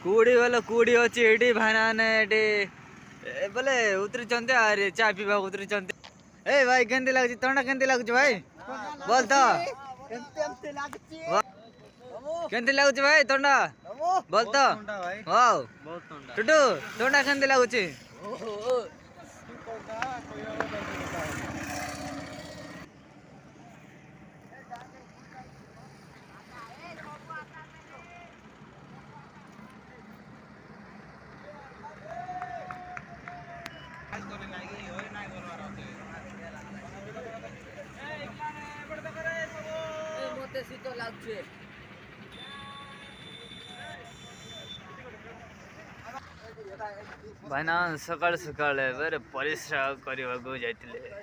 कूड़ी बोलो कूड़ी अच्छी एटी भाईना ने एटी बोले उतरी चंते अरे चा पीवा उतरी चंते ए भाई केंती लागुची तोंडा केंती लागुची भाई बोल तो केंती लागुची भाई तोंडा बोल तो वाओ टुटू तोंडा केंती लागुची भाईना सकाळ सकाळ बरे परिश्रम करने जाइए